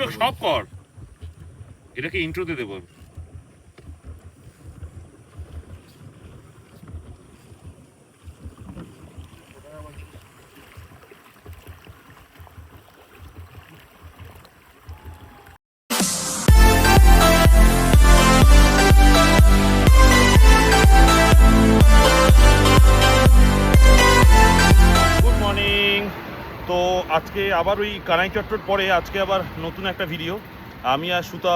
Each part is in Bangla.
ইন্ট্রো সব কর, এটাকে ইন্ট্রোতে দেবো। তো আজকে আবার ওই কানাই চট্টর পরে আজকে আবার নতুন একটা ভিডিও। আমি আর সুতা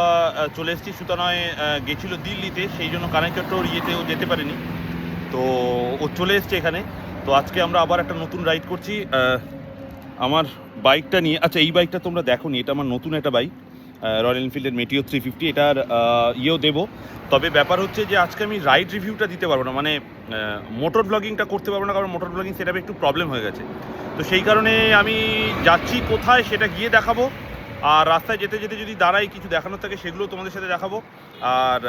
চলে এসেছি। সুতা নয় গেছিল দিল্লিতে, সেই জন্য কানাই চট্টর ইয়েতেও যেতে পারিনি, তো ও চলে এসছে এখানে। তো আজকে আমরা আবার একটা নতুন রাইড করছি আমার বাইকটা নিয়ে। আচ্ছা, এই বাইকটা তোমরা দেখো নি, এটা আমার নতুন একটা বাইক, রয়্যাল এনফিল্ডের মেটিও 350। এটার ইয়েও দেবো, তবে ব্যাপার হচ্ছে যে আজকে আমি রাইড রিভিউটা দিতে পারবো না, মানে মোটর ব্লগিংটা করতে পারবো না, কারণ মোটর ব্লগিং সেটাবে একটু প্রবলেম হয়ে গেছে। তো সেই কারণে আমি যাচ্ছি কোথায় সেটা গিয়ে দেখাবো, আর রাস্তায় যেতে যেতে যদি দাঁড়াই কিছু দেখানোর থাকে সেগুলো তোমাদের সাথে দেখাবো। আর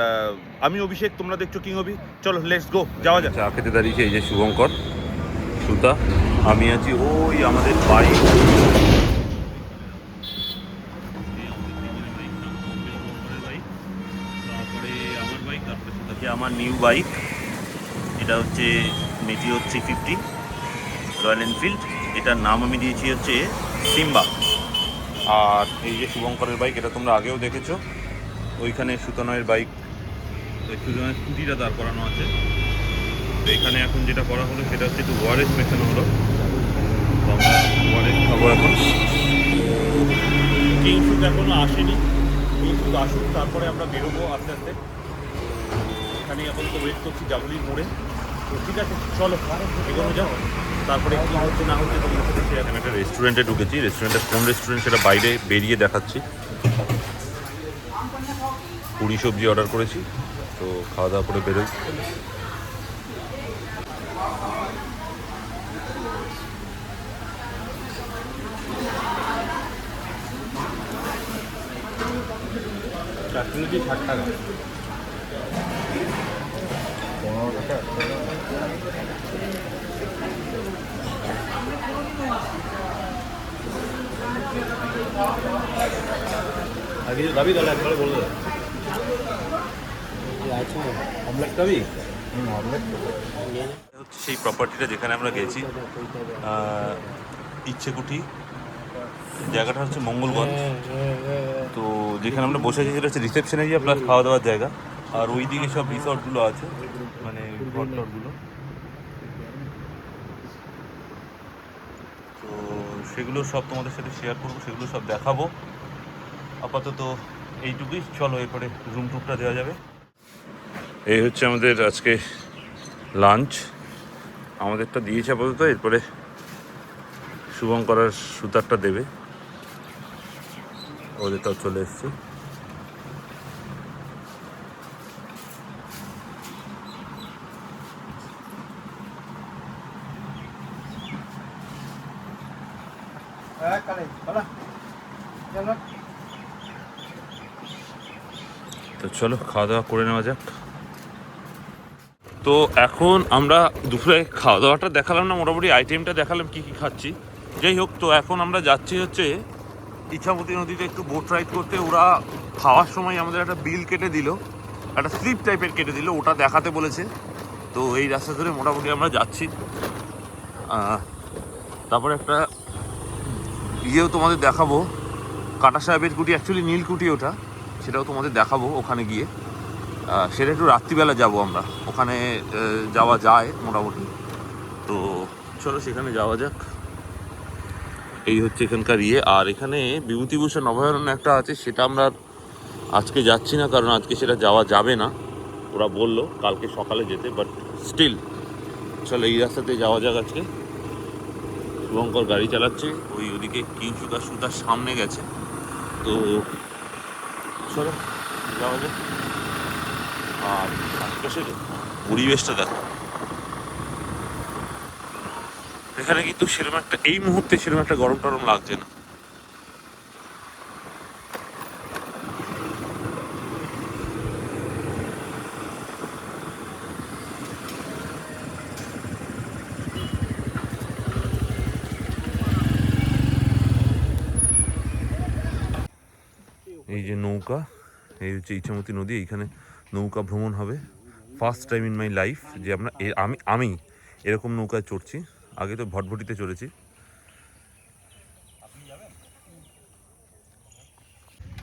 আমি অভিষেক, তোমরা দেখছো কিং অভি। চলো লেটস গো, যাওয়া যাক। চা খেতে দাঁড়িয়েছে এই যে শুভঙ্কর, সুতা, আমি আছি ওই আমাদের বাইক। তারপরে আমার বাইক, তারপরে সুতাকে আমার নিউ বাইক, এটা হচ্ছে মেটিও 350 রয়্যাল এনফিল্ড। এটার নাম আমি দিয়েছি হচ্ছে সিম্বা। আর এই যে শুভঙ্করের বাইক, এটা তোমরা আগেও দেখেছো, ওইখানে সুতনয়ের বাইক, সুতনয়ের স্কুটিটা দাঁড় করানো আছে। তো এখানে এখন যেটা করা হলো সেটা হচ্ছে একটু ওয়ারেস মেশানো হলো, তো আমরা ওয়ারেস খাবো এখন। কিংশুক এখনও আসেনি, কিংশুক আসুক তারপরে আমরা বেরোবো আস্তে আস্তে। এখানে এখন তো ওয়েট করছি জাগুলির মোড়ে। তো ঠিক আছে, চলো এগোনো যাও, তারপরে কী হচ্ছে না হচ্ছে তোমার সাথে শেয়ার। আমি একটা রেস্টুরেন্টে ঢুকেছি, রেস্টুরেন্টের কোন রেস্টুরেন্ট সেটা বাইরে বেরিয়ে দেখাচ্ছি। পুরি সবজি অর্ডার করেছি, তো খাওয়া দাওয়া করে বেরোই। চাটনি 60 টাকা, 15 টাকা। আগে যাবি তাহলে একবারে বলে দেবে অমলেট খাবি। অমলেট হচ্ছে সেই প্রপার্টিটা যেখানে আমরা গেছি, ইচ্ছেকুঠি। জায়গাটা হচ্ছে মঙ্গলগঞ্জ। তো যেখানে আমরা বসে আছি সেটা হচ্ছে রিসেপশন এরিয়া প্লাস খাওয়া দাওয়ার জায়গা। আর ওই দিকে সব রিসর্টগুলো আছে, মানে ঘর টরগুলো। তো সেগুলো সব তোমাদের সাথে শেয়ার করবো, সেগুলো সব দেখাবো। আপাতত এইটুকুই, চলো এরপরে রুম টুকটা দেওয়া যাবে। এই হচ্ছে আমাদের আজকে লাঞ্চ, আমাদেরটা দিয়েছে আপাতত। এরপরে শুভঙ্কর আর সুতারটা দেবে, ওদেরটাও চলে এসছে। তো চলো খাওয়া দাওয়া করে নেওয়া যাক। তো এখন আমরা দুপুরে খাওয়া দাওয়াটা দেখালাম না, মোটামুটি আইটেমটা দেখালাম কী কী খাচ্ছি। যাই হোক, তো এখন আমরা যাচ্ছি হচ্ছে ইছামতি নদীতে একটু বোট রাইড করতে। ওরা খাওয়ার সময় আমাদের একটা বিল কেটে দিল, একটা স্লিপ টাইপের কেটে দিল, ওটা দেখাতে বলেছে। তো এই রাস্তা ধরে মোটামুটি আমরা যাচ্ছি। তারপরে একটা ইয়েও তোমাদের দেখাবো, কাটা সাহেবের কুটি, অ্যাকচুয়ালি নীলকুঠি ওটা, সেটাও তোমাদের দেখাবো ওখানে গিয়ে। সেটা একটু রাত্রিবেলা যাব আমরা, ওখানে যাওয়া যায় মোটামুটি। তো চলো সেখানে যাওয়া যাক। এই হচ্ছে এখানকার ইয়ে। আর এখানে বিভূতিভূষণ অভয়ারণ্য একটা আছে, সেটা আমরা আজকে যাচ্ছি না, কারণ আজকে সেটা যাওয়া যাবে না, ওরা বললো কালকে সকালে যেতে। বাট স্টিল চলো এই রাস্তাতে যাওয়া যাক আজকে। শুভঙ্কর গাড়ি চালাচ্ছে, ওদিকে কিংশুক আর সুতার সামনে গেছে। তো চলো যাওয়া যাক। আর আশপাশের পরিবেশটা দেখো, এখানে কিন্তু সেরকম একটা, এই মুহূর্তে সেরকম একটা গরম টরম লাগছে না। এই যে নৌকা, এই হচ্ছে ইছামতি নদী, এইখানে নৌকা ভ্রমণ হবে। First time in my life যে আমি এরকম নৌকায় চড়ছি। আগে তো ভটভটিতে চড়েছি।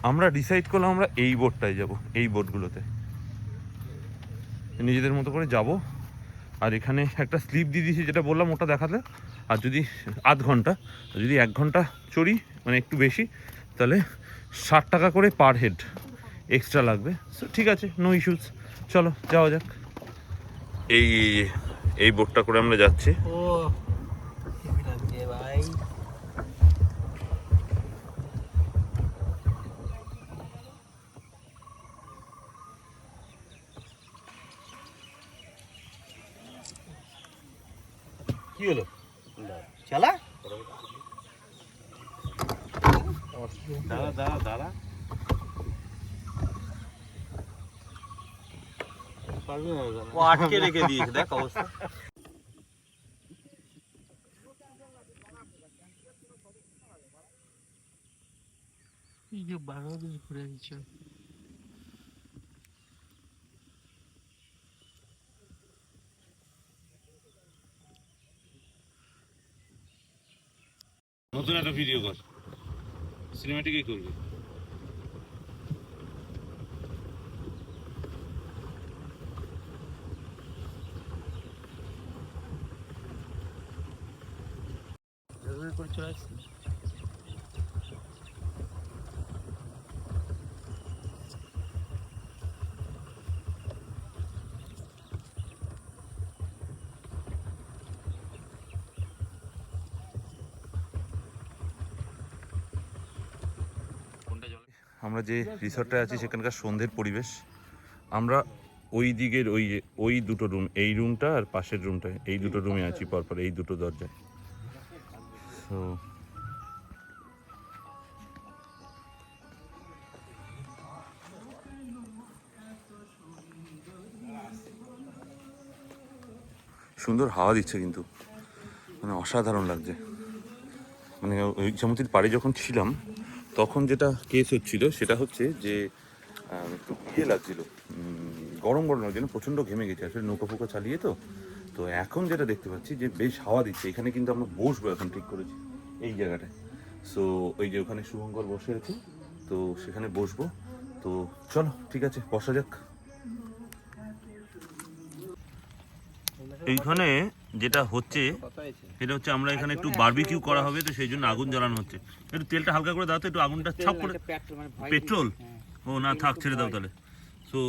আমরা ডিসাইড করলাম আমরা এই বোটটায় যাব, এই বোটগুলোতে নিজেদের মতো করে যাব। আর এখানে একটা স্লিপ দিয়ে দিয়েছি, যেটা বললাম ওটা দেখাতে। আর যদি আধ ঘন্টা, যদি 1 ঘন্টা চড়ি মানে একটু বেশি, তাহলে 60 টাকা করে পার হেড এক্সট্রা লাগবে। সো ঠিক আছে, নো ইস্যুস, চলো যাওয়া যাক। এই এই বোটটা করে আমরা যাচ্ছি। ও ভাই, কি হলো? চালা দাঁড়া দাঁড়া দাঁড়া, ও আটকে রেখে দিয়েছে, দেখ অবস্থা। এই যে 12 দিন ঘুরে দিচ্ছে। নতুন একটা ভিডিও কর, সিনেম্যাটিকই করবি। করে চলে আসছি। আমরা যে রিসর্টে আছি সেখানকার সন্ধ্যের পরিবেশ। আমরা ওই দিকের ওই দুটো রুম, এই রুমটা আর পাশের রুমটায়, এই দুটো রুমে আছি পরপর, এই দুটো দরজায়। তো সুন্দর হাওয়া দিচ্ছে কিন্তু, মানে অসাধারণ লাগছে। মানে ওই ইছামতির পাড়ে যখন ছিলাম তখন যেটা কেস হচ্ছিল সেটা হচ্ছে যে একটু ইয়ে লাগছিল, গরম গরম লাগছিল, প্রচণ্ড ঘেমে গেছে আসলে নৌকা ফৌকা চালিয়ে। তো তো এখন যেটা দেখতে পাচ্ছি যে বেশ হাওয়া দিচ্ছে। এখানে কিন্তু আমরা বসবো এখন, ঠিক করেছি এই জায়গাটায়। সো ওই যে ওখানে শুভঙ্কর বসে আছে, তো সেখানে বসবো। তো চলো ঠিক আছে, বসা যাক। এইখানে যেটা হচ্ছে সেটা হচ্ছে আমরা এখানে একটু বারবিকিউ করা হবে, তো সেই জন্য আগুন জ্বালানো হচ্ছে। একটু তেলটা হালকা করে দাও তো, একটু আগুনটা ছাপ করে। পেট্রোল? ও না থাক, ছেড়ে দাও তাহলে। সো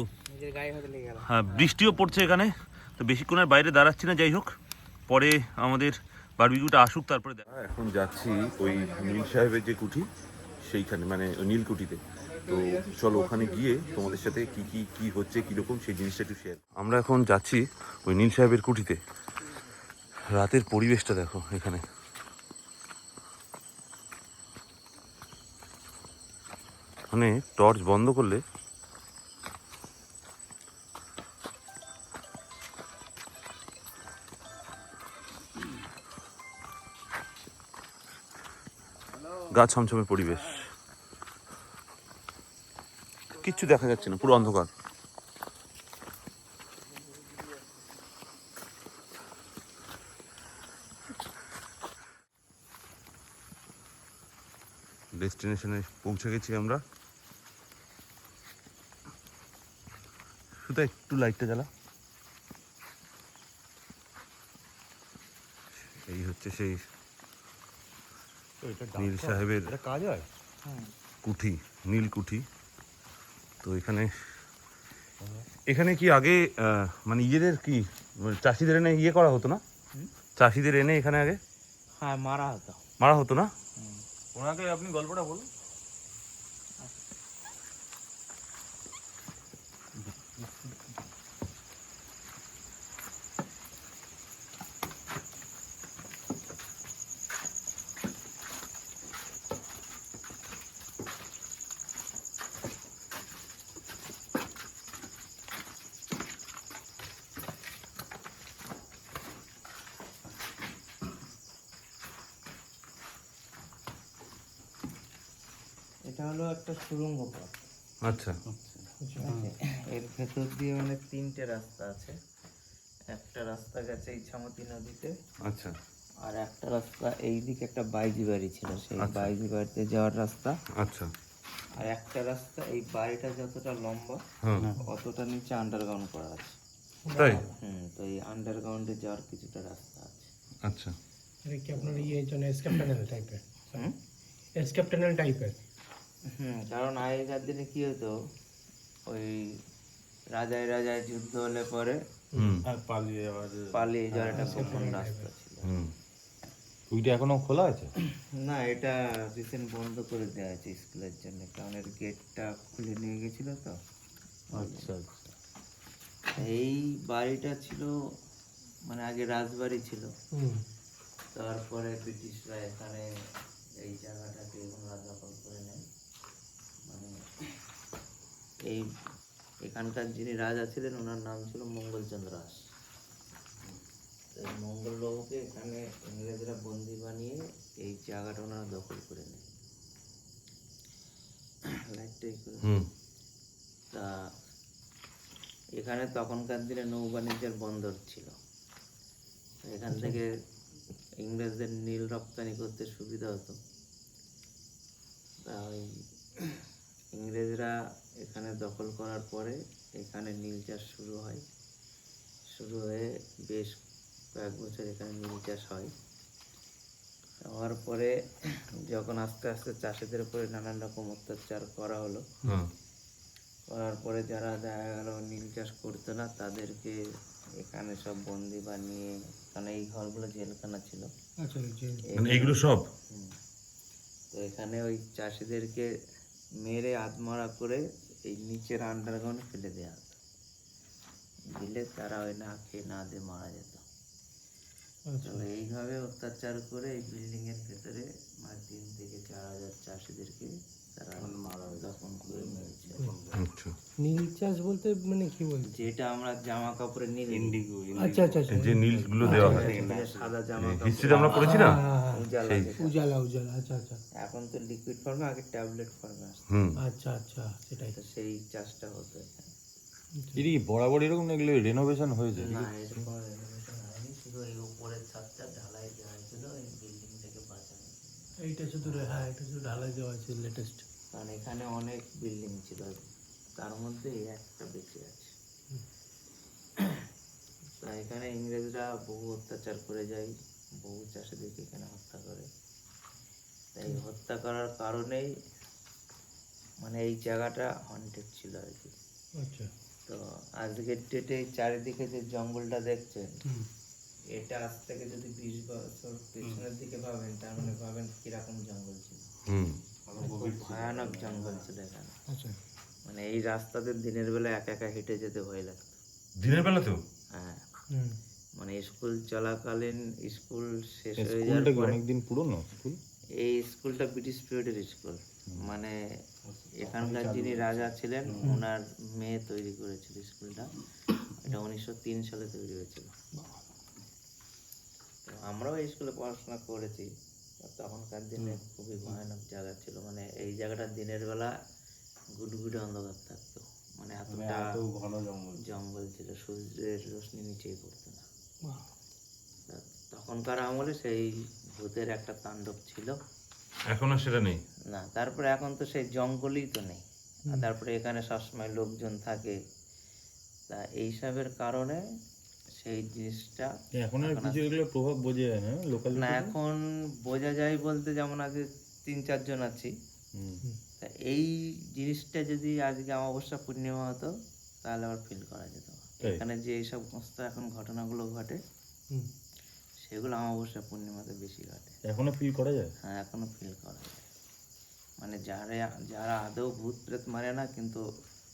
হ্যাঁ, বৃষ্টিও পড়ছে এখানে, তো বেশিক্ষণ আর বাইরে দাঁড়াচ্ছি না। যাই হোক, পরে আমাদের বারবিকিউটা আসুক, তারপরে এখন যাচ্ছি ওই নীল সাহেবের যে কুঠি সেইখানে, মানে ওই নীলকুঠিতে। তো চলো ওখানে গিয়ে তোমাদের সাথে কি হচ্ছে, কীরকম সেই জিনিসটা একটু শেয়ার। আমরা এখন যাচ্ছি ওই নীল সাহেবের কুঠিতে। রাতের পরিবেশটা দেখো এখানে, মানে টর্চ বন্ধ করলে গা ছমছমে পরিবেশ, কিচ্ছু দেখা যাচ্ছে না, পুরো অন্ধকার। ডেস্টিনেশনে পৌঁছে গেছি আমরা। শুধু একটু লাইটটা জ্বালা। এই হচ্ছে সেই নীল সাহেবের কাজ হয় কুঠি, নীল কুঠি। তো এখানে কি আগে মানে ইয়েদের কি চাষিদের এনে ইয়ে করা হতো না? চাষিদের এনে এখানে আগে হ্যাঁ মারা হতো না? ওনাকে আপনি গল্পটা বলুন। হলো একটা সুড়ঙ্গ পথ। আচ্ছা ঠিক আছে? এর ভেতর দিয়ে মানে 3টে রাস্তা আছে। একটা রাস্তা গেছে ইছামতি নদীতে, আচ্ছা আর একটা রাস্তা এইদিকে একটা বাইজি বাড়ি ছিল, সেই আচ্ছা। বাইজি বাড়িতে যাওয়ার রাস্তা। আচ্ছা আর একটা রাস্তা এই বাড়িটা যতটা লম্বা হ্যাঁ অতটা নিচে আন্ডারগ্রাউন্ড করা আছে। তাই তো এই আন্ডারগ্রাউন্ডে যাওয়ার কিছুটা রাস্তা আছে। আচ্ছা এটা কি আপনার ইয়ে জন্য এসকেপ টানেল টাইপের? হুম? এসকেপ টানেল টাইপের? কারণ আগেকার দিনে কি হতো, ওই রাজায় যুদ্ধ হলে পরে হুম পালিয়ে যাওয়ার একটা গোপন রাস্তা ছিল। হুম ওইটা এখনো খোলা আছে? না, এটা রিসেন্ট বন্ধ করে দেওয়া আছে স্কুলের জন্য, কারণ এর গেটটা খুলে নিয়ে গেছিল তো। আচ্ছা আচ্ছা। এই বাড়িটা ছিল মানে আগে রাজবাড়ি ছিল, হুম। তারপরে ব্রিটিশরা এখানে এই জায়গাটাকে ওনারা দখল করে নেয়। মানে এই এখানকার যিনি রাজা ছিলেন ওনার নাম ছিল মঙ্গলচন্দ্র দাস। তো এই মঙ্গলবাবুকে এখানে ইংরেজরা বন্দি বানিয়ে এই জায়গাটা ওনারা দখল করে নেয়। লাইটটাই করে হুম তা এখানে তখনকার দিনে নৌ বাণিজ্যের বন্দর ছিল। তো এখান থেকে ইংরেজদের নীল রপ্তানি করতে সুবিধা হতো। তা ওই ইংরেজরা এখানে দখল করার পরে এখানে নীল চাষ শুরু হয়। শুরু হয়ে বেশ কয়েক বছর এখানে নীল চাষ হয়। হওয়ার পরে যখন আস্তে আস্তে চাষিদের উপরে নানান রকম অত্যাচার করা হলো, হ্যাঁ করার পরে যারা দেখা গেল নীল চাষ করতো না তাদেরকে এখানে সব বন্দি বানিয়ে, কারণ এই ঘরগুলো জেলখানা ছিল। আচ্ছা যে মানে এইগুলো সব হুম। তো এখানে ওই চাষিদেরকে মেরে আত্মহত্যা করে এই নিচের আন্ডারগ্রাউন্ডে ফেলে দেওয়া হতো। দিলে তারা ওই না খেয়ে না দিয়ে মারা যেত। আচ্ছা তো এইভাবে অত্যাচার করে এই বিল্ডিং এর ভেতরে মানে 3 থেকে 4,000 চাষিদেরকে তারা দফন করে মেরেছে। আচ্ছা নীল চাষ বলতে মানে কি বলছে? যেটা আমরা জামা কাপড়ে নীল ইন্ডিগো আচ্ছা আচ্ছা আচ্ছা। যে নীলগুলো দেওয়া হয় সাদা জামা কাপড় হিস্ট্রিতে আমরা পড়েছি না উজালা সেই যেটা। উজালা উজালা, আচ্ছা আচ্ছা এখন তো লিকুইড ফর্মে, আগে ট্যাবলেট ফর্মে আসতো। হুম আচ্ছা আচ্ছা সেটাই। তো সেই চাষটা হতো এখানে। এটা কি বরাবর এরকম না, এগুলো রেনোভেশন হয়েছে? না, এরকম renovation হয়নি, শুধু এই উপরের ছাদটা ঢালাই দেওয়া হয়েছিল এই বিল্ডিং থেকে বাঁচানো। এইটা শুধু হ্যাঁ এটা শুধু ঢালাই দেওয়া আছে লেটেস্ট। কারণ এখানে অনেক বিল্ডিং ছিল, তার মধ্যে এই একটা বেঁচে আছে। তা এখানে ইংরেজরা বহু অত্যাচার করে যায়, বহু চাষিদেরকে এখানে হত্যা করে। তাই হত্যা করার কারণেই মানে এই জায়গাটা হন্টেড ছিল আর কি। আচ্ছা তো আজকের ডেটে চারিদিকে যে জঙ্গলটা দেখছেন, হুম এটা আজ থেকে যদি 20 বছর পেছনের দিকে ভাবেন, তার মানে ভাবেন কিরকম জঙ্গল ছিল। হুম খুব ভয়ানক জঙ্গল ছিল এখানে। আচ্ছা মানে এই রাস্তাতে দিনের বেলা একা একা হেঁটে যেতে ভয় লাগতো। দিনের বেলাতেও হ্যাঁ, হুম মানে স্কুল চলাকালীন, স্কুল শেষ হয়ে স্কুলটা যাওয়ার কি পরে, অনেকদিন পুরনো স্কুল? এই স্কুলটা ব্রিটিশ পিরিয়ডের স্কুল। মানে এখানকার যিনি রাজা ছিলেন ওনার মেয়ে তৈরি করেছিল স্কুলটা। এটা 1903 সালে তৈরি হয়েছিল। তো আমরাও এই স্কুলে পড়াশোনা করেছি। তো তখনকার দিনে খুবই ভয়ানক জায়গা ছিল। মানে এই জায়গাটা দিনের বেলা গুডগুডে অন্ধকার থাকতো। মানে এতটা জঙ্গল ছিল, সূর্যের রশ্মি নিচেই পড়তো না। বাহ। তা তখনকার আমলে সেই ভূতের একটা তাণ্ডব ছিল। এখন আর সেটা নেই না, তারপরে এখন তো সেই জঙ্গলই তো নেই। আর তারপরে এখানে সবসময় লোকজন থাকে। তা এইসবের কারণে সেই জিনিসটা এখন আর কিছু এগুলো প্রভাব বোঝা যায় না লোকাল? না, এখন বোঝা যায় বলতে যেমন আগে 3-4 জন আছি। তা এই জিনিসটা যদি আজকে অমাবস্যা পূর্ণিমা হতো তাহলে আবার ফিল করা যেত। এখানে যে এইসব সমস্ত এখন ঘটনাগুলো ঘটে হুম সেগুলো অমাবস্যা পূর্ণিমাতে বেশি ঘটে। এখনো ফিল করা যায়? হ্যাঁ, এখনো ফিল করা যায়। মানে যারা আদৌ ভূত প্রেত মানে না, কিন্তু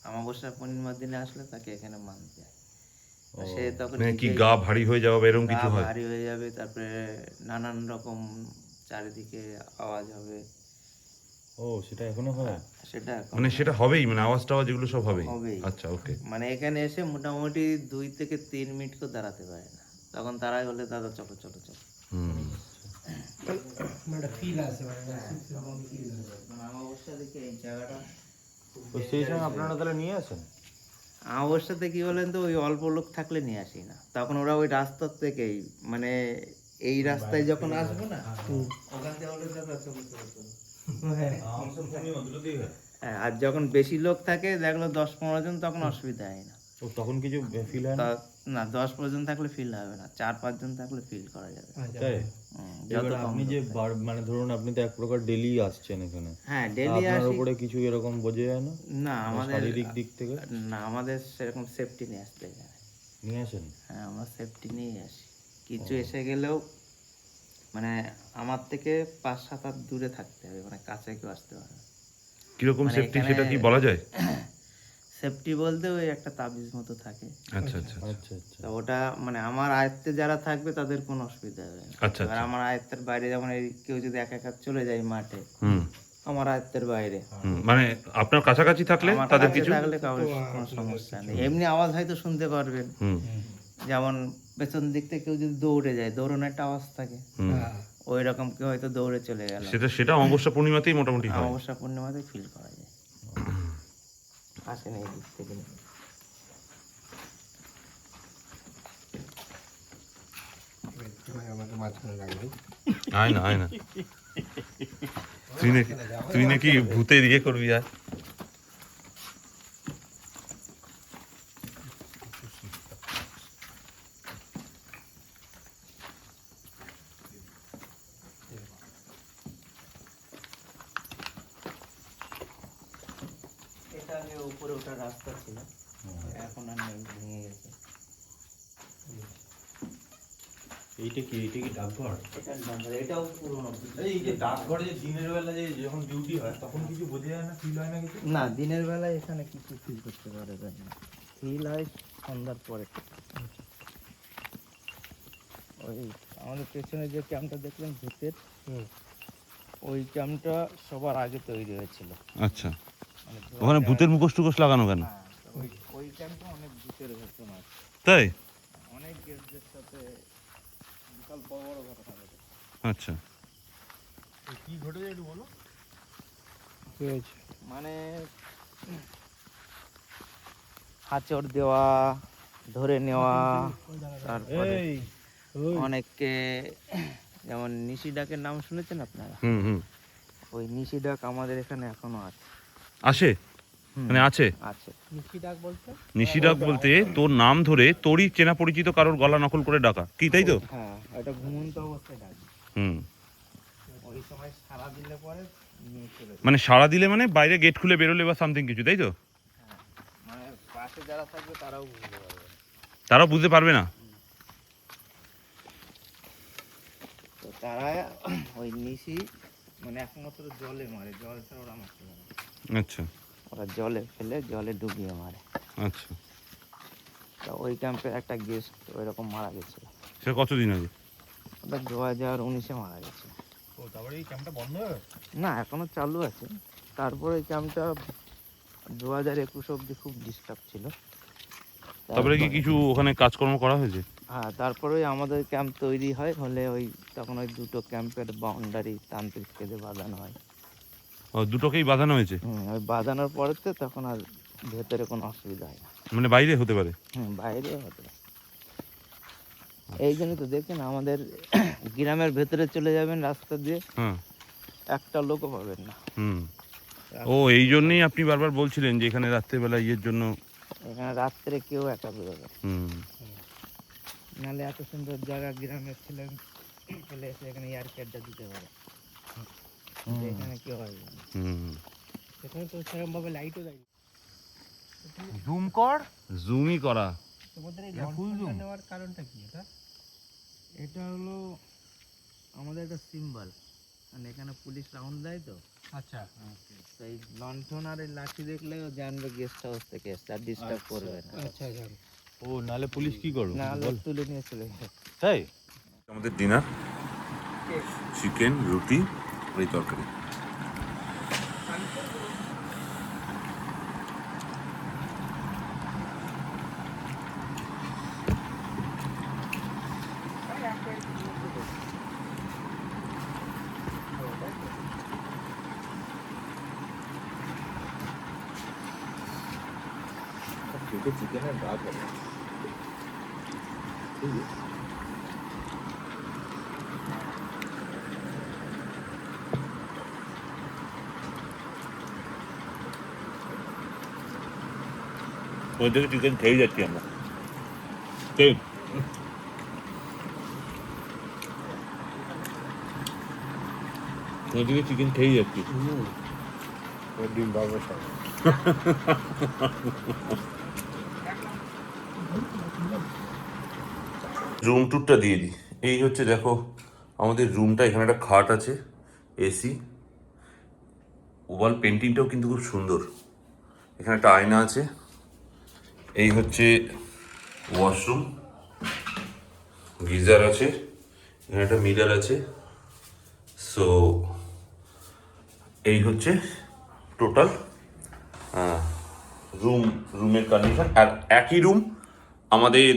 অমাবস্যা পূর্ণিমার দিনে আসলে তাকে এখানে মানতে হয়। আর সে তখন মানে কি নিজেই গা ভারী হয়ে যাওয়া বা এরকম গা কিছু হয়? ভারী হয়ে যাবে, তারপরে নানান রকম চারিদিকে আওয়াজ হবে। ও, সেটা এখনো হয়? সেটা এখন মানে সেটা হবেই, মানে আওয়াজ টাওয়াজ এগুলো সব হবেই? হবেই। আচ্ছা ওকে। মানে এখানে এসে মোটামুটি 2 থেকে 3 মিনিট কেউ দাঁড়াতে পারে না। তখন তারাই বলে দাদা চলো চলো চলো। হুম মানে ফিল আছে মানে ফিল আছে। মানে অমাবস্যা দেখে এই জায়গাটা তো সেই সময় আপনারা তাহলে নিয়ে আসেন? অমাবস্যাতে কি বলেন তো, ওই অল্প লোক থাকলে নিয়ে আসি না, তখন ওরা ওই রাস্তার থেকেই মানে এই রাস্তায় যখন আসবো না ওখান থেকে হলে হ্যাঁ, আর যখন বেশি লোক থাকে দেখলো 10-15 জন, তখন অসুবিধা হয় না। তো তখন কিছু ফিল হয় না? না 10 জন থাকলে ফিল হবে না, 4-5 জন থাকলে ফিল করা যাবে। তাই? যত এবার কম আপনি লোক যে থাকে। মানে ধরুন আপনি তো এক প্রকার ডেলি আসছেন এখানে, হ্যাঁ তা ডেলি আপনার আসি। উপরে কিছু এরকম বোঝা যায় না না আমাদের শারীরিক দিক থেকে? না আমাদের সেরকম সেফটি নিয়ে আসতে যায়। নিয়ে আসেন? হ্যাঁ আমরা সেফটি নিয়েই আসি। কিছু এসে গেলেও মানে আমার থেকে 5-7 হাত দূরে থাকতে হবে, মানে কাছে কেউ আসতে পারবে না। কিরকম মানে সেফটি এখানে- সেটা কি বলা যায়? সেফটি বলতে ওই একটা তাবিজ মতো থাকে, আচ্ছা আচ্ছা আচ্ছা আচ্ছা। তো ওটা মানে আমার আয়ত্তে যারা থাকবে তাদের কোনো অসুবিধা হবে না। আচ্ছা, এবার আমার আয়ত্তের বাইরে যেমন এই কেউ যদি একা একা চলে যায় মাঠে, হুম আমার আয়ত্তের বাইরে, হুম, মানে আপনার কাছাকাছি থাকলে আমার তাদের কাছে কিছু থাকলে কারোর কোনো সমস্যা নেই। এমনি আওয়াজ হয়তো শুনতে পারবেন, হুম যেমন পেছন দিক থেকে কেউ যদি দৌড়ে যায়, দৌড়ানোর একটা আওয়াজ থাকে, হুম ওই রকম কেউ হয়তো দৌড়ে চলে গেল, সেটা অমাবস্যা পূর্ণিমাতেই মোটামুটি হয়। অমাবস্যা পূর্ণিমাতে ফিল করা যায়। আসেন এই দিক থেকে। আমাকে মাঝখানে রাখবে। আয় না আয় না, তুই নাকি ভূতের ইয়ে করবি আর। এটা আগে উপরে ওঠার রাস্তা ছিল, এখন আর নেই, ভেঙে গেছে। এইটা কি ডাকঘর? এটা নম্বর, এটাও পুরোনো। এই যে ডাকঘরে যে দিনের বেলা যে যখন ডিউটি হয় তখন কিছু বোঝা যায় না, ফিল হয় না কিছু? না দিনের বেলায় এখানে কিছু ফিল করতে পারবেন না, ফিল হয় সন্ধ্যার পরে। ওই আমাদের পেছনে যে ক্যাম্পটা দেখলেন ভূতের, ওই ক্যাম্পটা সবার আগে তৈরি হয়েছিল। আচ্ছা, মানে ওখানে ভূতের মুখোশ টুকোশ লাগানো কেন? হ্যাঁ, তো ওই ক্যাম্পে অনেক ভূতের ঘটনা আছে, তাই? অনেক গেস্টদের সাথে বিশাল বড় বড় ঘটনা ঘটে। আচ্ছা, কি ঘটেছে একটু বলো। কি হয়েছে? মানে হাঁচড় দেওয়া, ধরে নেওয়া, তারপরে অনেককে, যেমন নিশি ডাকের নাম শুনেছেন আপনারা? হুম হুম ওই নিশি ডাক আমাদের এখানে এখনো আছে। আসে, মানে আছে। আছে। মিষ্টি ডাক বলতে? নিশিডাক বলতে তোর নাম ধরে তোরই চেনা পরিচিত কারোর গলা নকল করে ডাকা, কি তাই তো? হ্যাঁ এটা ঘুমন্ত অবস্থায় ডাকে, হুম, ওই সময় সারা দিলে পরে নিয়ে চলে যায়। মানে সাড়া দিলে মানে বাইরে গেট খুলে বেরোলে বা সামথিং কিছু, তাই তো? মানে পাশে যারা থাকবে তারাও বুঝতে পারবে, তারাও বুঝতে পারবে না। তো তারা ওই নিশি মানে একমাত্র জলে মারে, জল ছাড়া ওরা মারতে পারে না। আচ্ছা ওরা জলে ফেলে, জলে ডুবিয়ে মারে। আচ্ছা, তো ওই ক্যাম্পের একটা গেস্ট ওইরকম মারা গেছিল, সে কতদিন আগে? ওটা 2019-এ মারা গেছে। ও তারপরে এই ক্যাম্পটা বন্ধ হয়ে গেছে? না এখনো চালু আছে, তারপরে এই ক্যাম্পটা 2021 অবধি খুব ডিস্টার্ব ছিল। তারপরে কি কিছু ওখানে কাজকর্ম করা হয়েছে? হ্যাঁ তারপরে ওই আমাদের ক্যাম্প তৈরি হয়, হলে ওই তখন ওই দুটো ক্যাম্পের বাউন্ডারি তান্ত্রিক কেঁদে বাঁধানো হয়। ও, দুটোকেই বাঁধানো হয়েছে? ওই বাঁধানোর পরেতে তখন আর ভেতরে কোনো অসুবিধা হয় না। মানে বাইরে হতে পারে? বাইরে হতে পারে। এই জন্যই তো দেখেন আমাদের গ্রামের ভেতরে চলে যাবেন রাস্তা দিয়ে, হ্যাঁ, একটা লোকও পাবেন না। হুম। ও এই জন্যই আপনি বারবার বলছিলেন যে এখানে রাত্রেবেলা ইয়ের জন্য। এখানে রাত্রে কেউ একা বেরোবে, হুম, নাহলে এত সুন্দর জায়গা গ্রামের ছেলে চলে এসে এখানে এয়ার ক্যাটটা দিতে পারে, কিন্তু এখানে কেউ আসবে না। হুম। এখানে তো সেরকম ভাবে লাইটও দেয়। জুম কর। জুমই করা। তোমাদের এই full zoom? নেওয়ার কারণটা কি এটা? এটা হলো আমাদের একটা সিম্বল, মানে এখানে পুলিশ রাউন্ড দেয় তো, আচ্ছা তো এই লণ্ঠন আর এই লাঠি দেখলেও জানবে গেস্ট হাউস থেকে এসছে, আর ডিস্টার্ব করবে না। আচ্ছা আচ্ছা। ও নালে পুলিশ কি করবে? না হলে তুলে নিয়ে চলে যাবে। তাই? আমাদের ডিনার চিকেন, রুটি আর এই তরকারি। কেটে চিকেনের ভাগ হবে ঠিক আছে ওই থেকে চিকেন খেয়ে যাচ্ছি আমরা ওইদিকে চিকেন খেয়ে যাচ্ছি ডিম বাবু সব রুম ট্যুরটা দিয়ে দিই। এই হচ্ছে দেখো আমাদের রুমটা, এখানে একটা খাট আছে, এসি, ওয়াল পেন্টিংটাও কিন্তু খুব সুন্দর, এখানে একটা আয়না আছে, এই হচ্ছে ওয়াশরুম, গিজার আছে, এখানে একটা মিরার আছে। সো এই হচ্ছে টোটাল রুমের কন্ডিশন। আর একই রুম আমাদের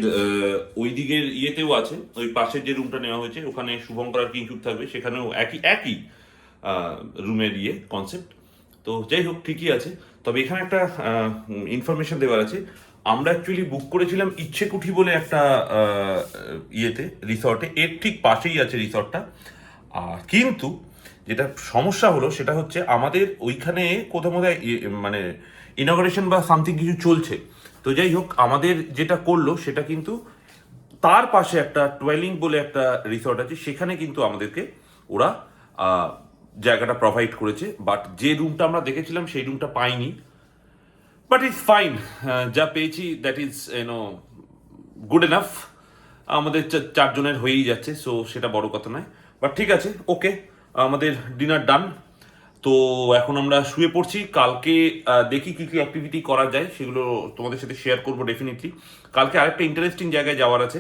ওই দিকের ইয়েতেও আছে, ওই পাশের যে রুমটা নেওয়া হয়েছে ওখানে শুভঙ্কর আর কিংশুক থাকবে, সেখানেও একই রুমের কনসেপ্ট। তো যাই হোক ঠিকই আছে। তবে এখানে একটা ইনফরমেশন দেওয়ার আছে, আমরা অ্যাকচুয়ালি বুক করেছিলাম ইচ্ছেকুঠি বলে একটা রিসর্টে, এর ঠিক পাশেই আছে রিসর্টটা। কিন্তু যেটা সমস্যা হলো সেটা হচ্ছে আমাদের ওইখানে কোথাও মানে ইনগরেশন বা সামথিং কিছু চলছে। তো যাই হোক আমাদের যেটা করলো সেটা কিন্তু তার পাশে একটা টুয়েলিং বলে একটা রিসর্ট আছে, সেখানে কিন্তু আমাদেরকে ওরা জায়গাটা প্রোভাইড করেছে। বাট যে রুমটা আমরা দেখেছিলাম সেই রুমটা পাইনি, বাট ইটস ফাইন, যা পেয়েছি দ্যাট ইজ গুড এনাফ, আমাদের 4 জনের হয়েই যাচ্ছে, সো সেটা বড় কথা নয়। বাট ঠিক আছে, ওকে, আমাদের ডিনার ডান। তো এখন আমরা শুয়ে পড়ছি, কালকে দেখি কি কি অ্যাক্টিভিটি করা যায় সেগুলো তোমাদের সাথে শেয়ার করবো ডেফিনেটলি। কালকে আরেকটা ইন্টারেস্টিং জায়গায় যাওয়ার আছে,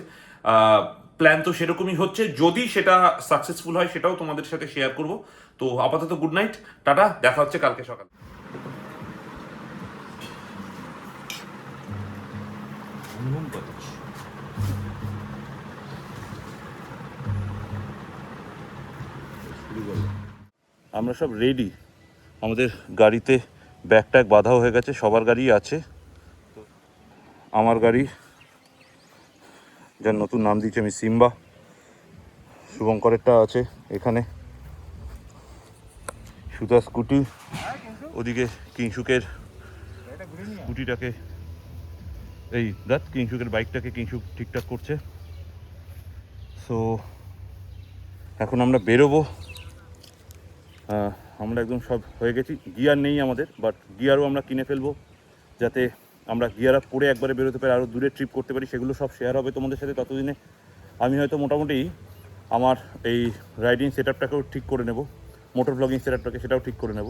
প্ল্যান তো সেরকমই হচ্ছে, যদি সেটা সাকসেসফুল হয় সেটাও তোমাদের সাথে শেয়ার করব। তো আপাতত গুড নাইট, টাটা, দেখা হচ্ছে কালকে সকাল। আমরা সব রেডি, আমাদের গাড়িতে ব্যাগ ট্যাগ বাঁধাও হয়ে গেছে, সবার গাড়ি আছে। আমার গাড়ি, যার নতুন নাম দিয়েছি আমি সিম্বা, শুভঙ্করেরটা আছে এখানে, সুতা স্কুটি, ওদিকে কিংশুকের স্কুটিটাকে, এই কিংশুকের বাইকটাকে কিংশুক ঠিকঠাক করছে। সো এখন আমরা বেরোবো, আমরা একদম সব হয়ে গেছি, গিয়ার নেই আমাদের, বাট গিয়ারও আমরা কিনে ফেলবো যাতে আমরা গিয়ার আপ পরে একবারে বেরোতে পারি, আরও দূরে ট্রিপ করতে পারি। সেগুলো সব শেয়ার হবে তোমাদের সাথে। ততদিনে আমি হয়তো মোটামুটি আমার এই রাইডিং সেট আপটাকেও ঠিক করে নেব, মোটর ব্লগিং সেট আপটাকে সেটাও ঠিক করে নেব।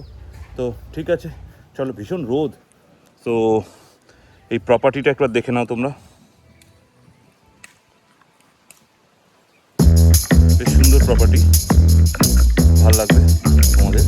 তো ঠিক আছে, চলো, ভীষণ রোদ। তো এই প্রপার্টিটা একবার দেখে নাও তোমরা, বেশ সুন্দর প্রপার্টি, ভালো লাগবে তোমাদের।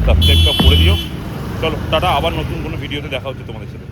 সাবস্ক্রাইবটা করে দিও। চলো টাটা, আবার নতুন কোনো ভিডিওতে দেখা হচ্ছে তোমাদের সাথে।